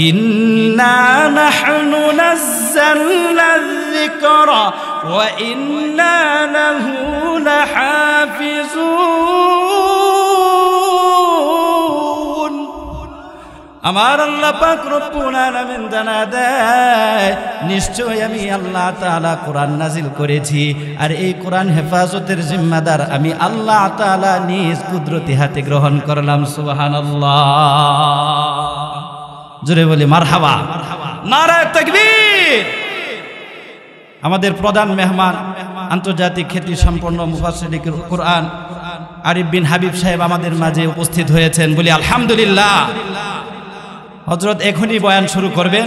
ইন্না নাহনু নাযালনা যিকরা ওয়া ইন্না লাহু লাহাফিজুন। আমার আল্লাহ পাক রব্বুল আলামিন জানা দেয়, নিশ্চয় আমি আল্লাহ তাআলা কোরআন নাজিল করেছি, আর এই কোরআন হেফাজতের জিম্মাদার আমি আল্লাহ তাআলা নিজ কুদরতি হাতে গ্রহণ করলাম। সুবহানাল্লাহ, জোরে বলি মারহাবা, নারায়ে তাকবীর। আমাদের প্রধান মেহমান আন্তর্জাতিক খ্যাতি সম্পন্ন মুফাসসিরে কোরআন আরিফ বিন হাবিব সাহেব আমাদের মাঝে উপস্থিত হয়েছেন, বলি আলহামদুলিল্লাহ। হযরত এখনই বয়ান শুরু করবেন,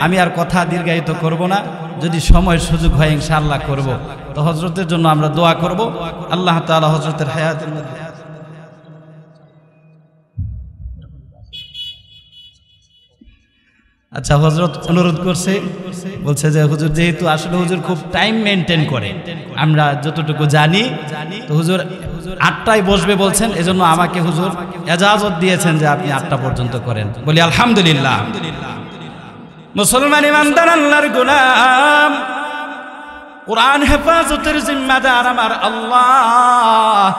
আমি আর কথা দীর্ঘায়িত করব না, যদি সময় সুযোগ হয় ইনশাআল্লাহ করব। তো হযরতের জন্য আমরা দোয়া করব, আল্লাহ তাআলা হযরতের হায়াতের মধ্যে। আচ্ছা, হযরত অনুরোধ করছে, বলছে যে হুজুর যেহেতু আসলে হুজুর খুব টাইম মেনটেন করে, আমরা যতটুকু জানি, তো হুজুর 8টায় বসবে বলছেন, এজন্য আমাকে হুজুর এজাজত দিয়েছেন যে আপনি 8টা পর্যন্ত করেন, বলি আলহামদুলিল্লাহ। মুসলমান ইমানদার আল্লাহর গোলাম, কোরআন হেফাজতের জিম্মাদার আমার আল্লাহ।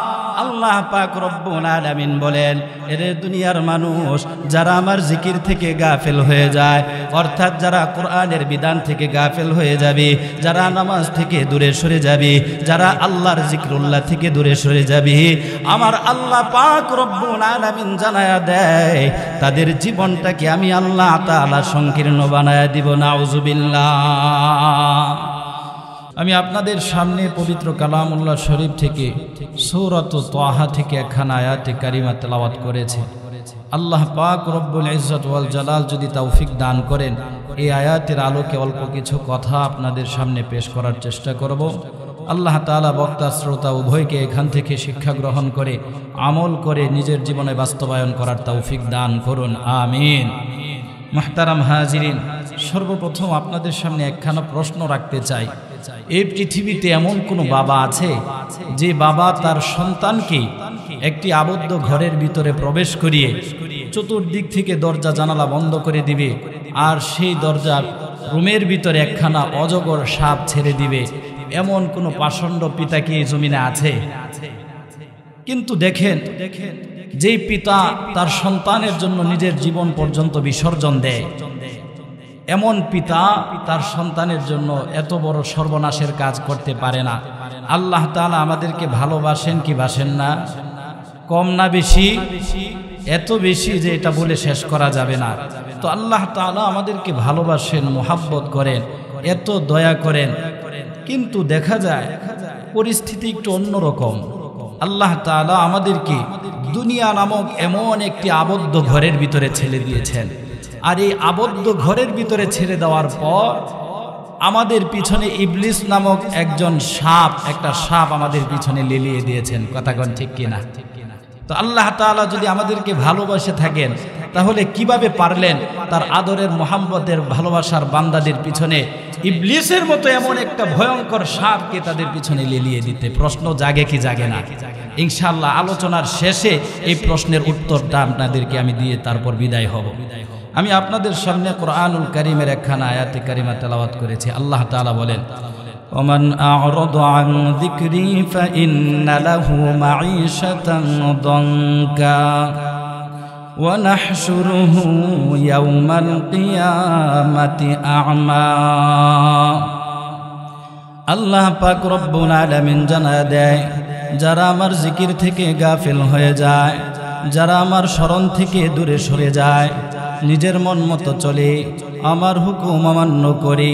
আল্লাহ পাক রব্বুল আলামিন বলেন, এরে দুনিয়ার মানুষ, যারা আমার জিকির থেকে গাফেল হয়ে যায়, অর্থাৎ যারা কোরআনের বিধান থেকে গাফেল হয়ে যাবে, যারা নামাজ থেকে দূরে সরে যাবে, যারা আল্লাহর জিকরুল্লাহ থেকে দূরে সরে যাবে, আমার আল্লাহ পাক রব্বুল আলামিন জানায়া দেয়, তাদের জীবনটাকে আমি আল্লাহ তাআলা সংকীর্ণ বানায়া দিব। নাউযুবিল্লাহ। আমি আপনাদের সামনে পবিত্র কালামুল্লাহ শরীফ থেকে সূরাত তাহা থেকে একখানা আয়াতে কারিমা তেলাওয়াত করেছি। আল্লাহ পাক রব্বুল ইজ্জত ওয়াল জালাল যদি তৌফিক দান করেন, এই আয়াতের আলোকে অল্প কিছু কথা আপনাদের সামনে পেশ করার চেষ্টা করব। আল্লাহ তাআলা বক্তা শ্রোতা উভয়কে এখান থেকে শিক্ষা গ্রহণ করে আমল করে নিজের জীবনে বাস্তবায়ন করার তৌফিক দান করুন, আমিন। মুহতারাম হাজিরিন, সর্বপ্রথম আপনাদের সামনে একখানা প্রশ্ন রাখতে চাই। এই পৃথিবীতে এমন কোনো বাবা আছে যে বাবা তার সন্তানকে একটি আবদ্ধ ঘরের ভিতরে প্রবেশ করিয়ে চতুর্দিক থেকে দরজা জানালা বন্ধ করে দিবে, আর সেই দরজার রুমের ভিতরে একখানা অজগর সাপ ছেড়ে দিবে? এমন কোনো পাষণ্ড পিতা কি এই জমিনে আছে? কিন্তু দেখেন, যেই পিতা তার সন্তানের জন্য নিজের জীবন পর্যন্ত বিসর্জন দেয়, এমন পিতা তার সন্তানের জন্য এত বড় সর্বনাশের কাজ করতে পারে না। আল্লাহ তাআলা আমাদেরকে ভালোবাসেন কি বাসেন না? কম না বেশি? এত বেশি যে এটা বলে শেষ করা যাবে না। তো আল্লাহ তাআলা আমাদেরকে ভালোবাসেন, মোহাব্বত করেন, এত দয়া করেন, কিন্তু দেখা যায় পরিস্থিতি একটু অন্যরকম। আল্লাহ তাআলা আমাদেরকে দুনিয়া নামক এমন একটি আবদ্ধ ঘরের ভিতরে ছেড়ে দিয়েছেন, আর এই আবদ্ধ ঘরের ভিতরে ছেড়ে দেওয়ার পর আমাদের পিছনে ইবলিস নামক একটা সাপ আমাদের পিছনে লেলিয়ে দিয়েছেন। কথা কোন ঠিক কিনা? তো আল্লাহ তাআলা যদি আমাদেরকে ভালোবাসে থাকেন, তাহলে কিভাবে পারলেন তার আদরের মোহাম্মদের ভালোবাসার বান্দাদের পিছনে ইবলিসের মতো এমন একটা ভয়ঙ্কর সাপকে তাদের পিছনে লেলিয়ে দিতে? প্রশ্ন জাগে কি জাগে না? ইনশাআল্লাহ আলোচনার শেষে এই প্রশ্নের উত্তরটা আপনাদেরকে আমি দিয়ে তারপর বিদায় হব। আমি আপনাদের সামনে কোরআনুল কারীমের একখানা আয়াতে কারিমা তেলাওয়াত করেছি। আল্লাহ তাআলা বলেন, ওমান আ'রাদা আন যিকরি ফাইন্না লাহু মাঈশাতান দানকা ওয়া নাহশুরুহু ইয়াওমাল কিয়ামাতি আ'মা। আল্লাহ পাক রব্বুল আলামিন জানায় দেয়, যারা আমার জিকির থেকে গাফিল হয়ে যায়, যারা আমার স্মরণ থেকে দূরে সরে যায়, নিজের মন মতো চলে, আমার হুকুম অমান্য করে,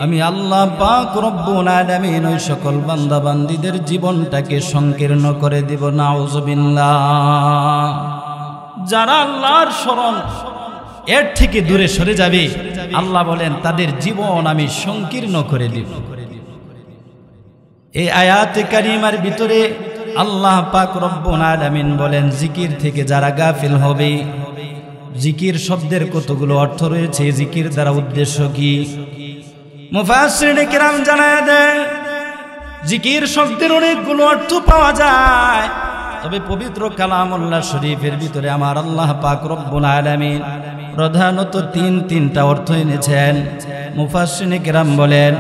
আমি আল্লাহ পাক রব্বুল আলামিন ওই সকল বান্দা বান্দীদের জীবনটাকে সংকীর্ণ করে দিব। নাউযুবিল্লাহ। যারা আল্লাহর স্মরণ এর থেকে দূরে সরে যাবে, আল্লাহ বলেন তাদের জীবন আমি সংকীর্ণ করে দিব। এই আয়াতে কারিমার ভিতরে আল্লাহ পাক রব্বুল আলামিন বলেন, জিকির থেকে যারা গাফিল হবে। জিকির শব্দের কতগুলো অর্থ রয়েছে, জিকির দ্বারা উদ্দেশ্য কি? মুফাসসিরিনে কিরাম জানায় দেন, জিকির শব্দের অনেকগুলো অর্থ পাওয়া যায়, তবে পবিত্র কালামুল্লাহ শরীফের ভিতরে আমার আল্লাহ পাক রব্বুল আলামিন প্রধানত তিনটা অর্থ এনেছেন। মুফাসসিরিনে কেরাম বলেন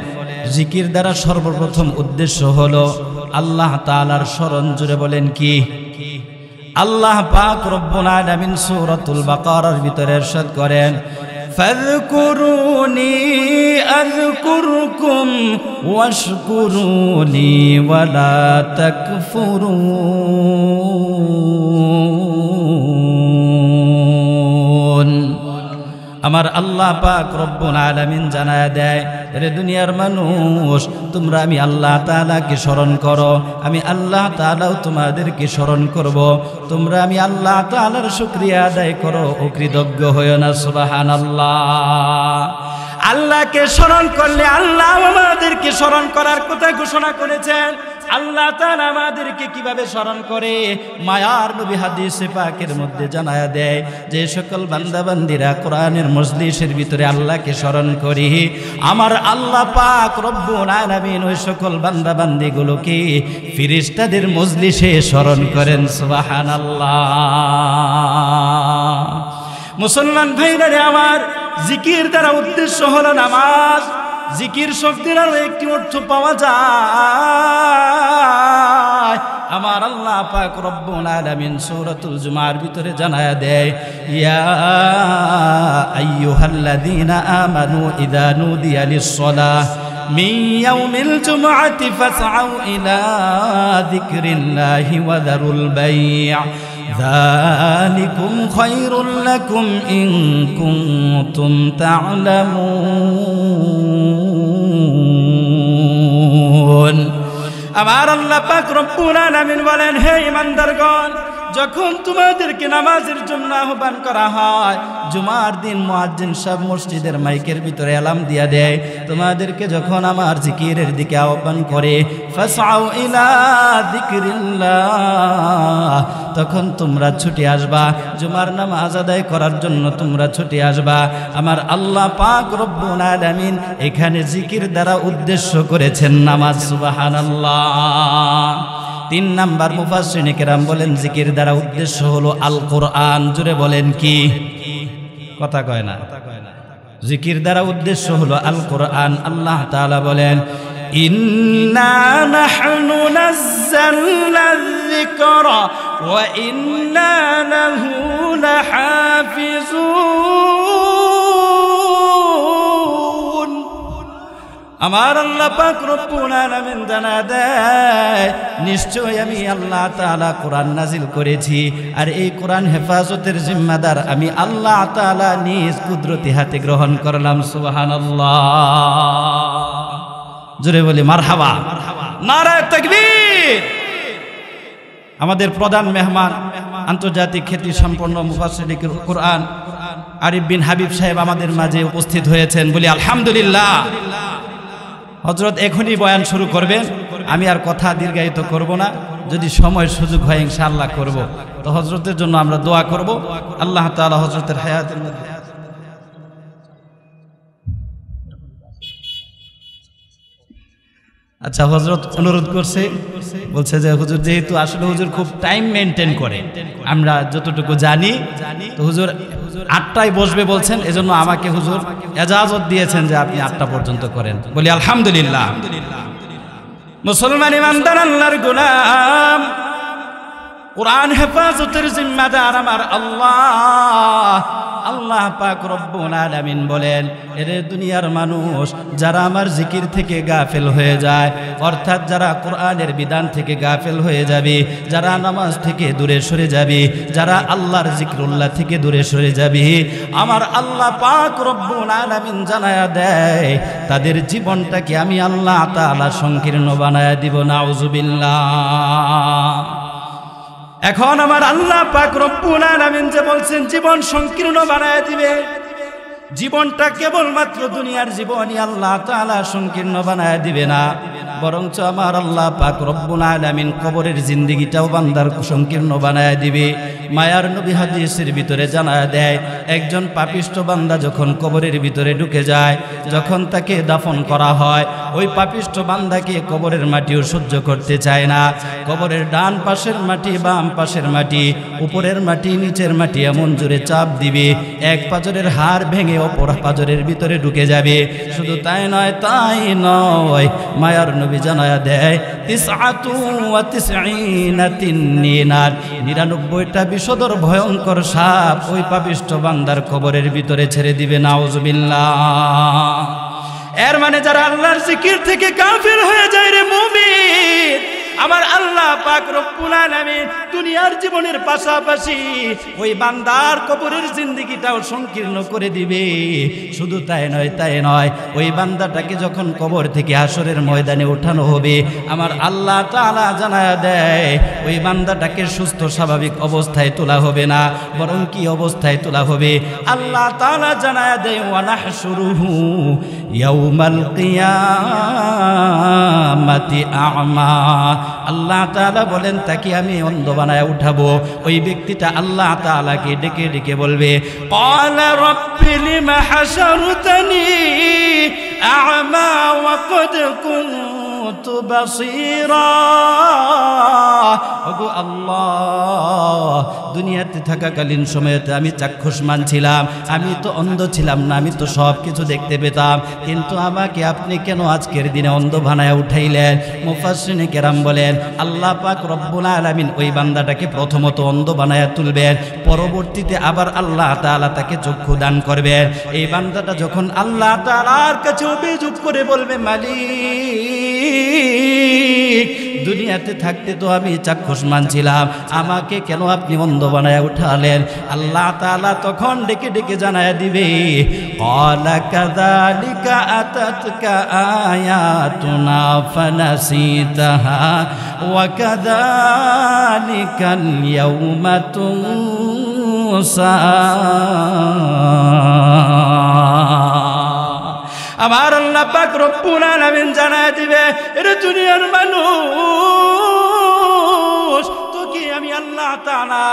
জিকির দ্বারা সর্বপ্রথম উদ্দেশ্য হলো আল্লাহ তাআলার স্মরণ। জুড়ে বলেন কি? আল্লাহ পাক রব্বুল আলামিন সূরাতুল বাকারার ভিতরে ইরশাদ করেন ফাযকুরুনি আযকুরকুম ওয়াশকুরুনি ওয়ালা তাকফুরুন। আমার আল্লাহ পাক রব্বুল আলামিন জানায় দেয়, রে দুনিয়ার মানুষ, তোমরা আমি আল্লাহ তাআলাকে স্মরণ করো, আমি আল্লাহ তাআলাও তোমাদেরকে স্মরণ করব। তোমরা আমি আল্লাহ তাআলার শুকরিয়া আদায় করো, ও কৃতজ্ঞ হয়ো না। সুবহানাল্লাহ। আল্লাহকে স্মরণ করলে আল্লাহ আমাদেরকে স্মরণ করার কথা ঘোষণা করেছেন। আল্লাহ তাআলা আমাদেরকে কিভাবে স্মরণ করে? মায়ার নবী হাদিসে পাকের মধ্যে জানায়া দেয় যে সকল বান্দা বান্দিরা কোরআনের মজলিসের ভিতরে আল্লাহকে স্মরণ করি, আমার আল্লাহ পাক রব্বুল আলামিন ওই সকল বান্দা বান্দিগুলোকে ফেরেশতাদের মজলিসে স্মরণ করেন। সুবহানাল্লাহ। মুসলমান ভাইরা রে আমার, জিকির দ্বারা উদ্দেশ্য হলো নামাজ। জিকির শব্দের আরো একটি অর্থ পাওয়া যায়। আমার আল্লাহ পাক রব্বুল আলামিন সূরাতুল জুমার ভিতরে জানায়া দেয়, ইয়া আইয়ুহাল্লাযীনা আমানু ইযা নুদিয়া লিস-সালাহ মিন ইয়াউমিল জুমআতি ফাসআউ ইলা যিকরিল্লাহি ওয়া যারুল বাই'। ذلكم خير لكم إن كنتم تعلمون। আমার আল্লাহ পাক রব্বুল আলামিন বলেন, হে ঈমানদারগণ, যখন তোমাদেরকে নামাজের জন্য আহ্বান করা হয়, জুমার দিন মুয়াজ্জিন সাহেব মসজিদের মাইকের ভিতরে অ্যালার্ম দিয়া দেয়, তোমাদেরকে যখন আমার জিকিরের দিকে আহ্বান করে, ফাসআউ ইলা যিকরিল্লাহ, তখন তোমরা ছুটে আসবা, জুমার নামাজ আদায় করার জন্য তোমরা ছুটে আসবা। আমার আল্লাহ পাক রব্বুল আলামিন এখানে জিকির দ্বারা উদ্দেশ্য করেছেন নামাজ। সুবহানাল্লাহ। 3 নাম্বার মুফাসসিরিনে কেরাম বলেন জিকির দ্বারা উদ্দেশ্য হলো আল কোরআন। জুড়ে বলেন কি? কথা কয় না। জিকির দ্বারা উদ্দেশ্য হলো আল কোরআন। আল্লাহ তাআলা বলেন, ইন্না নাহনু নাযালনা যিকরা ওয়া ইন্না লাহু লাহাফিজুন। আমার আল্লাহ পাক রব্বুল আলামিন জানা দেয়, নিশ্চয় আমি আল্লাহ তাআলা কোরআন নাজিল করেছি, আর এই কোরআন হেফাজতের জিম্মাদার আমি আল্লাহ তাআলা নিজ কুদরতি হাতে গ্রহণ করলাম। সুবহানাল্লাহ। জোরে বলি মারহাবা, নারায়ে তাকবীর। আমাদের প্রধান মেহমান, আন্তর্জাতিক খ্যাতি সম্পন্ন মুফাসসিরে কোরআন আরিফ বিন হাবিব সাহেব আমাদের মাঝে উপস্থিত হয়েছেন। বলি আলহামদুলিল্লাহ। হযরত এখনই বয়ান শুরু করবেন, আমি আর কথা দীর্ঘায়িত করব না, যদি সময় সুযোগ হয় ইনশাআল্লাহ করব। তো হযরতের জন্য আমরা দোয়া করব, আল্লাহ তাআলা হযরতের হায়াতের মধ্যে। আচ্ছা, হযরত অনুরোধ করছে, বলছে যে হুজুর যেহেতু আসলে হুজুর খুব টাইম মেনটেন করে, আমরা যতটুকু জানি, তো হুজুর 8টায় বসবে বলছেন, এজন্য আমাকে হুজুর এজাজত দিয়েছেন যে আপনি 8টা পর্যন্ত করেন। বলি আলহামদুলিল্লাহ। মুসলমান ইমানদার আল্লাহর গোলাম, কোরআন হেফাজতের জিম্মাদার আমার আল্লাহ। আল্লাহ পাক রব্বুল আলামিন বলেন, এরে দুনিয়ার মানুষ, যারা আমার জিকির থেকে গাফেল হয়ে যায়, অর্থাৎ যারা কোরআনের বিধান থেকে গাফেল হয়ে যাবে, যারা নামাজ থেকে দূরে সরে যাবে, যারা আল্লাহর জিকরুল্লাহ থেকে দূরে সরে যাবে, আমার আল্লাহ পাক রব্বুল আলামিন জানায়া দেয় তাদের জীবনটাকে আমি আল্লাহ তাআলা সংকীর্ণ বানায়া দিব। নাউযুবিল্লাহ। এখন আমার আল্লাহ পাক রব্বুল আলামিন যে বলছেন জীবন সংকীর্ণ বানায় দিবে, জীবনটা কেবলমাত্র দুনিয়ার জীবনই আল্লাহ তাআলা সংকীর্ণ বানায় দিবে না, বরঞ্চ আমার আল্লাহ পাক রব্বুল আলামিন কবরের জিন্দেগিটাও বান্দার সংকীর্ণ বানায় দিবে। মায়ার নবী হাদিসের ভিতরে জানায় দেয়, একজন পাপিষ্ঠ বান্দা যখন কবরের ভিতরে ঢুকে যায়, যখন তাকে দাফন করা হয়, ওই পাপিষ্ঠ বান্দাকে কবরের মাটিও সহ্য করতে চায় না। কবরের ডান পাশের মাটি, বাম পাশের মাটি, উপরের মাটি, নিচের মাটি এমন জোরে চাপ দিবে, এক পাজরের হাড় ভেঙে অপর পাজরের ভিতরে ঢুকে যাবে। শুধু তাই নয়, মায়ার নবী জানায়া দেয় 99টা বিষধর ভয়ঙ্কর সাপ ওই পাপিষ্ঠ বান্দার কবরের ভিতরে ছেড়ে দিবে। নাউজুবিল্লাহ। এর মানে যারা আল্লাহর জিকির থেকে কাফির হয়ে যায় রে মুমিন, আমার আল্লাহ পাক রব্বুল আলামিন দুনিয়ার জীবনের পাশাপাশি ওই বান্দার কবরের জিন্দেগিটাও সংকীর্ণ করে দিবে। শুধু তাই নয়, ওই বান্দাটাকে যখন কবর থেকে হাসরের ময়দানে ওঠানো হবে, আমার আল্লাহ তাআলা জানায়া দেয় ওই বান্দাটাকে সুস্থ স্বাভাবিক অবস্থায় তোলা হবে না, বরং কি অবস্থায় তোলা হবে? আল্লাহ তাআলা জানায়া দেয় ওয়া নাহশুরুহু ইয়াউমাল কিয়ামাতি আ'মা। আল্লাহ তাআলা বলেন তাকে আমি অন্ধ বানায় উঠাবো। ওই ব্যক্তিটা আল্লাহ তাআলাকে ডেকে ডেকে বলবে, ক্বালা রাব্বি লিমা হাশারতানি আ'মা ওয়া ক্বাদ কুনতু বাসীরা। ওগো আল্লাহ, দুনিয়াতে থাকাকালীন সময়তে আমি চাক্ষুষমান ছিলাম, আমি তো অন্ধ ছিলাম না, আমি তো সব কিছু দেখতে পেতাম, কিন্তু আমাকে আপনি কেন আজকের দিনে অন্ধ বানায় উঠাইলেন? মুফাসসিরিনে কেরাম বলেন আল্লাহ পাক রব্বুল আলামিন ওই বান্দাটাকে প্রথমত অন্ধ বানায় তুলবেন, পরবর্তীতে আবার আল্লাহ তাআলা তাকে চক্ষু দান করবেন। এই বান্দাটা যখন আল্লাহ তাআলার কাছে অভিযোগ করে বলবে, মালিক, দুনিয়াতে থাকতে তো আমি চাক্ষুষমান ছিলাম, আমাকে কেন আপনি অন্ধ বানায় উঠালেন? আল্লাহ তাআলা তখন ডেকে ডেকে জানায়া দিবে, ক্বালা কাযালিকা আতাতকা আয়াতুনা ফানাসিতাহা ওয়া কাযালিকাল ইয়াউমা তুনসা। আমার আল্লাহ পাক রব্বুল আলামিন জানায় দিবে, এর দুনিয়ার মানুষ, তোকে আমি আল্লাহ তাআলা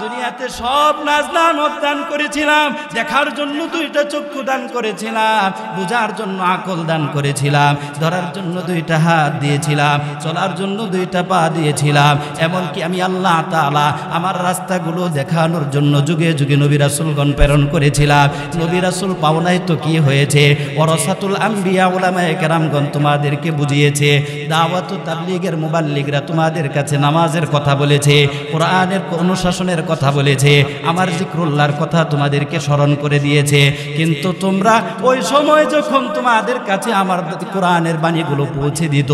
দুনিয়াতে সব নাজদান দান করেছিলাম, দেখার জন্য দুইটা চক্ষু দান করেছিলাম, বুঝার জন্য আকল দান করেছিলাম, ধরার জন্য দুইটা হাত দিয়েছিলাম, চলার জন্য দুইটা পা দিয়েছিলাম, এমনকি আমি আল্লাহ তাআলা আমার রাস্তাগুলো দেখানোর জন্য যুগে যুগে নবী রাসূলগণ প্রেরণ করেছিলাম। নবী রাসূল পাওনায় তো কি হয়েছে? ওয়ারাসাতুল আম্বিয়া উলামায়ে কেরামগণ তোমাদেরকে বুঝিয়েছে, দাওয়াত ও তাবলীগের মুবাল্লিগরা তোমাদের কাছে নামাজের কথা বলেছে, কোরআনের অনুশাসনের কথা বলেছে, আমার জিক্রুল্লাহর কথা তোমাদেরকে স্মরণ করে দিয়েছে, কিন্তু তোমরা ওই সময় যখন তোমাদের কাছে আমার কোরআনের বাণীগুলো পৌঁছে দিত,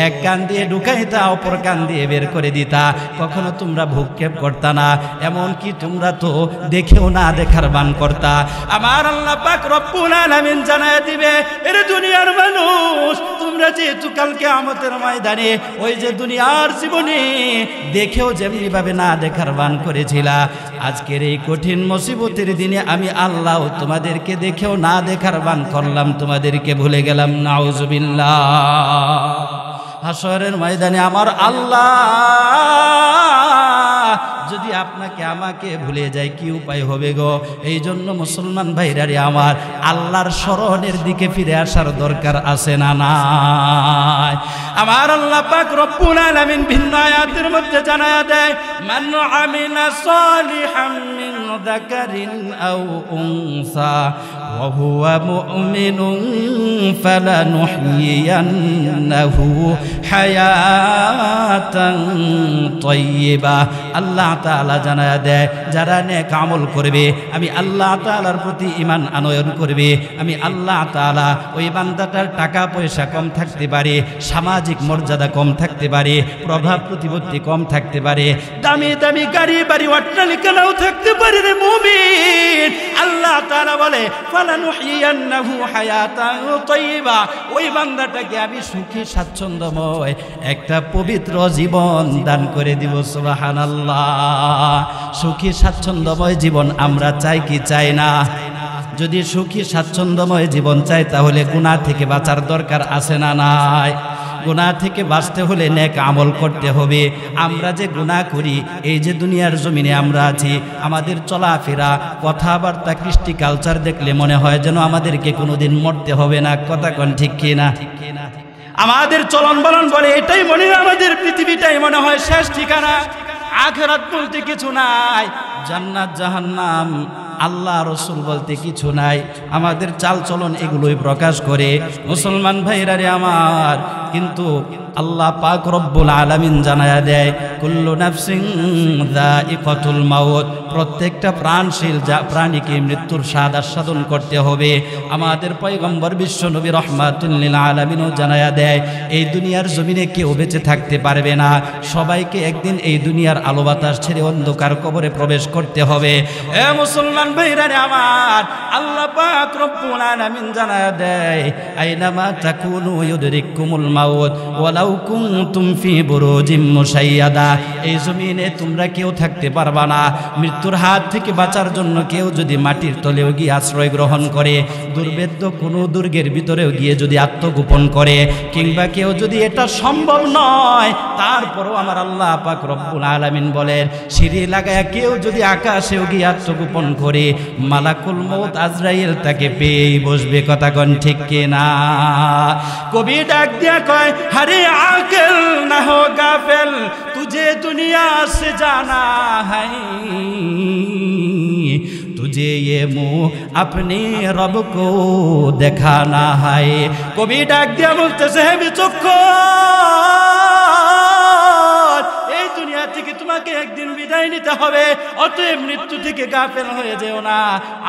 এক কান দিয়ে ঢুকাইতা, অপর কান দিয়ে বের করে দিতা, কখনো তোমরা ভূক্ষেপ করতা না, এমনকি তোমরা তো দেখেও না দেখার বান করতা। আমার আল্লাহ পাক রব্বুল আলামিন জানায় দিবে, এর দুনিয়ার মানুষ, তোমরা যেহেতু কালকে কিয়ামতের ময়দানে ওই যে দুনিয়ার জীবনে দেখেও যেমনি ভাবে না দেখার বান করেছিলা, আজকের এই কঠিন মুসিবতের দিনে আমি আল্লাহ তোমাদেরকে দেখেও না দেখার বান করলাম, তোমাদেরকে ভুলে গেলাম। নাউজুবিল্লাহ। হাসরের ময়দানে আমার আল্লাহ যদি আপনাকে আমাকে ভুলে যায় কি উপায় হবে গো? এই জন্য মুসলমান ভাইরারে আমার, আল্লাহর স্মরণের দিকে ফিরে আসার দরকার আছে না নাই? আমার আল্লাহ পাক রব্বুল আলামিন ভিন্ন আয়াতের মধ্যে জানায়া দেয়, মান আমিলা সালিহাম মিন যাকারিন আও উনসা ওয়া হুয়া মুমিনুন ফালানুহয়িয়ান্নাহু হায়াতান তাইয়্যিবা। আল্লাহ তাআলা জানায়া দেয়, যারা নেক আমল করবে, আমি আল্লাহ তাআলার প্রতি ঈমান আনয়ন করবে, আমি আল্লাহ তাআলা ওই বান্দাটার টাকা পয়সা কম থাকতে পারে, সামাজিক মর্যাদা কম থাকতে পারে, প্রভাব প্রতিপত্তি কম থাকতে পারে, দামি দামি গাড়ি বাড়ি অট্টালিকা নাও থাকতে পারে রে মুমিন, আল্লাহ তাআলা বলে ফালানুহয়িয়ান্নাহু হায়াতান তাইয়্যিবা, ওই বান্দাটাকে আমি সুখী স্বাচ্ছন্দ্যময় একটা পবিত্র জীবন দান করে দিব। সুবহানাল্লাহ। সুখী স্বাচ্ছন্দ্যময় জীবন আমরা চাই কি চাই না? যদি সুখী স্বাচ্ছন্দ্যময় জীবন চাই তাহলে গুনাহ থেকে বাঁচার দরকার আছে না নাই? গুনাহ থেকে বাঁচতে হলে নেক আমল করতে হবে। আমরা যে গুনাহ করি, এই যে দুনিয়ার জমিনে আমরা আছি, আমাদের চলাফেরা, কথাবার্তা, কৃষ্টি কালচার দেখলে মনে হয় যেন আমাদেরকে কোনোদিন মরতে হবে না। কথা কোন ঠিক কিনা? আমাদের চলন বলন বলে এটাই মনে হয় আমাদের পৃথিবীটাই মনে হয় শেষ ঠিকানা। আখিরাত বলতে কিছু নাই, জান্নাত জাহান্নাম আল্লাহ রসুল বলতে কিছু নাই। আমাদের চাল চলন এগুলোই প্রকাশ করে। মুসলমান ভাইরা রে আমার, কিন্তু আল্লাহ পাক রব্বুল আলামিন জানায়া দেয় কুল্লু নাফসিন যায়িকাতুল মাউত, প্রত্যেকটা প্রাণশীল প্রাণীকে মৃত্যুর স্বাদ আস্বাদন করতে হবে। আমাদের পয়গম্বর বিশ্ব নবী রহমাতুল লিল আলামিনও জানায়া দেয় এই দুনিয়ার জমিনে কেউ বেঁচে থাকতে পারবে না, সবাইকে একদিন এই দুনিয়ার আলো বাতাস ছেড়ে অন্ধকার কবরে প্রবেশ করতে হবে। এ মুসলমান ভাইরা রে আমার, আল্লাহ পাক রব্বুল আলামিন জানায়া দেয় আইনামা তাকুনু ইউদরিকুমুল মাউত ওয়ালাউ কুনতুম ফি বুরুজিম মুশাইয়াদা, এই জমিনে তোমরা কেউ থাকতে পারবা না। মৃত্যুর হাত থেকে বাঁচার জন্য কেউ যদি মাটির তলেও গিয়ে আশ্রয় গ্রহণ করে, দুর্ভেদ্য কোনো দুর্গের ভিতরেও গিয়ে যদি আত্মগোপন করে, কিংবা কেউ যদি এটা সম্ভব নয় তারপরও আমার আল্লাহ পাক রব্বুল আলামিন বলেন সিঁড়ি লাগায়া কেউ যদি আকাশেও গিয়ে আত্মগোপন করে, মালাকুল মউত আজরাইল তাকে পেয়েই বসবে। কথা কোন ঠিক কিনা? কবি ডাক দিয়া কয় হারে আকেল না হো গাফেল, तुझे दुनिया से जाना है, तुझे ये मुँह अपने रब को दिखाना है। कभी डाक दिया बोलते है বিচক্ষণ, এই দুনিয়া থেকে তোমাকে একদিন বিদায় নিতে হবে, অতএব মৃত্যু থেকে গাফেল হয়ে যেও না,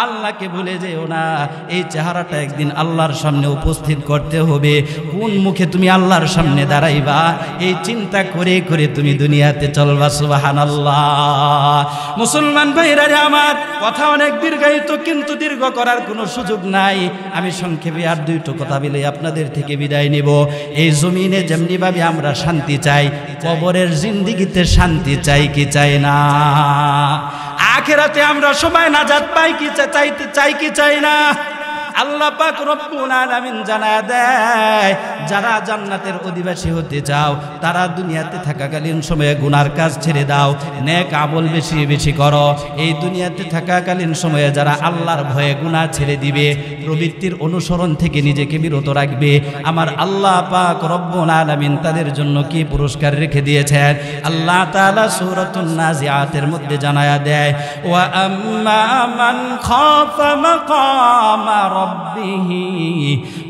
আল্লাহকে ভুলে যেও না। এই চেহারাটা একদিন আল্লাহর সামনে উপস্থিত করতে হবে। কোন মুখে তুমি আল্লাহর সামনে দাঁড়াইবা এই চিন্তা করে করে তুমি দুনিয়াতে চলবা। সুবহানাল্লাহ। মুসলমান ভাইরা রে আমার, কথা অনেক দীর্ঘায়িত, কিন্তু দীর্ঘ করার কোনো সুযোগ নাই। আমি সংক্ষেপে আর দুইটো কথা বলে আপনাদের থেকে বিদায় নেব। এই জমিনে যেমনি ভাবে আমরা শান্তি চাই, কবরের জিন্দেগিতে শান্তি চাই কি চাই না? আখিরাতে আমরা সবাই নাজাত পাই কি চাই কি চাই না? আল্লাহ পাক রব্বুল আলামিন জানায়া দেয় যারা জান্নাতের অধিবাসী হতে চাও তারা দুনিয়াতে থাকাকালীন সময়ে গুনার কাজ ছেড়ে দাও, নেক আমল বেশি বেশি করো। এই দুনিয়াতে থাকাকালীন সময়ে যারা আল্লাহর ভয়ে গুনাহ ছেড়ে দিবে, প্রবৃত্তির অনুসরণ থেকে নিজেকে বিরত রাখবে, আমার আল্লাহ পাক রব্বুল আলামিন তাদের জন্য কি পুরস্কার রেখে দিয়েছেন। আল্লাহ তাআলা সূরাতুন নাজিআতের মধ্যে জানায়া দেয় ওয়া আম্মা মান খাফা মাকামা রাব্বিহি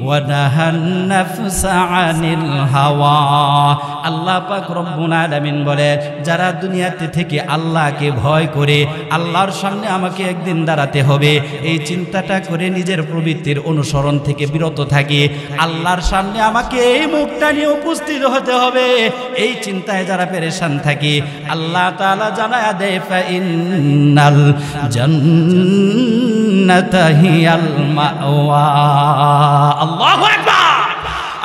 ওয়া নাহান নাফসা আনিল হাওয়া। আল্লাহ পাক রব্বুল আলামিন বলে যারা দুনিয়াতে থেকে আল্লাহকে ভয় করে, আল্লাহর সামনে আমাকে একদিন দাঁড়াতে হবে, এই চিন্তাটা করে নিজের প্রবৃত্তির অনুসরণ থেকে বিরত থাকে, আল্লাহর সামনে আমাকে এই মুখটা নিয়ে উপস্থিত হতে হবে, এই চিন্তায় যারা পেরেশান থাকে, আল্লাহ তাআলা জানায়া দেয় ফাইন্নাল জান্নাতা হিয়াল মাওয়া। আল্লাহু আকবার।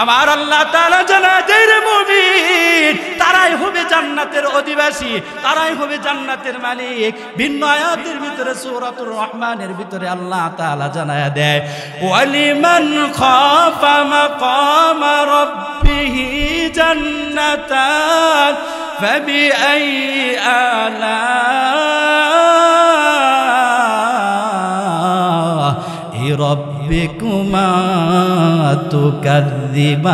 আমার আল্লাহ তাআলা জানায়া দেয় রে মুমিন, তারাই হবে জান্নাতের অধিবাসী, তারাই হবে জান্নাতের মালিক। ভিন্ন আয়াতের ভিতরে সূরাতুর রহমানের ভিতরে আল্লাহ তাআলা জানায়া দেয় ওয়ালিমান খাফা মাকামা রাব্বিহি জান্নাতান ফাবিআই আলা'i রাব্বিকুমা তুকাযযিবান।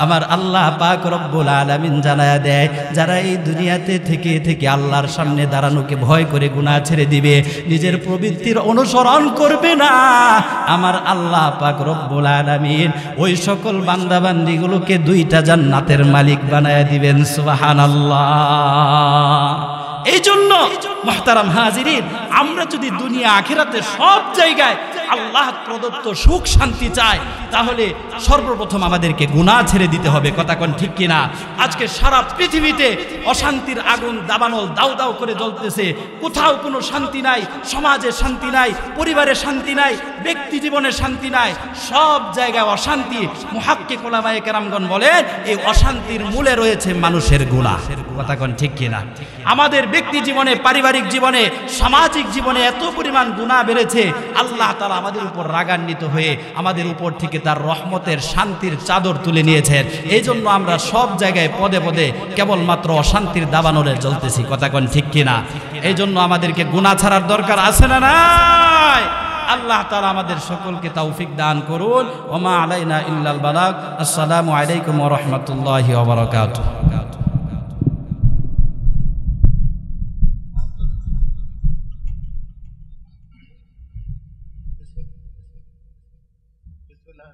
আমার আল্লাহ পাক রব্বুল আলামিন জানায়া দেয় যারা এই দুনিয়াতে থেকে থেকে আল্লাহর সামনে দাঁড়ানোকে ভয় করে গুনাহ ছেড়ে দিবে, নিজের প্রবৃত্তির অনুসরণ করবে না, আমার আল্লাহ পাক রব্বুল আলামিন ওই সকল বান্দা বান্দীগুলোকে দুইটা জান্নাতের মালিক বানায়া দিবেন। সুবহানাল্লাহ। এই জন্য মুহতারাম হাজিরিন, আমরা যদি দুনিয়া আখিরাতে সব জায়গায় আল্লাহ প্রদত্ত সুখ শান্তি চাই, তাহলে সর্বপ্রথম আমাদেরকে গুনাহ ছেড়ে দিতে হবে। কথা কোন ঠিক কিনা? আজকে সারা পৃথিবীতে অশান্তির আগুন দাবানল দাউ দাউ করে জ্বলতেছে, কোথাও কোনো শান্তি নাই, সমাজে শান্তি নাই, পরিবারে শান্তি নাই, ব্যক্তি জীবনে শান্তি নাই, সব জায়গায় অশান্তি। মুহাক্কিক উলামায়ে কেরামগণ বলেন এই অশান্তির মূলে রয়েছে মানুষের গুনাহ। কথা কোন ঠিক কিনা? আমাদের ব্যক্তি জীবনে, পারিবারিক জীবনে, সামাজিক জীবনে এত পরিমাণ গুনাহ বেড়েছে, আল্লাহ তাআলা আমাদের উপর রাগান্বিত হয়ে আমাদের উপর থেকে তার রহমতের শান্তির চাদর তুলে নিয়েছেন। এই জন্য আমরা সব জায়গায় পদে পদে কেবলমাত্র অশান্তির দাবানলে জ্বলতেছি। কথা কোন ঠিক কিনা? এই জন্য আমাদেরকে গুনাহ ছাড়ার দরকার আছে না নাই? আল্লাহ তাআলা আমাদের সকলকে তৌফিক দান করুন। ওমা আলাইনা ইল্লাল বালাগ। আসসালামু আলাইকুম ওয়া রাহমাতুল্লাহি ওয়া বারাকাতুহু। Bismillah.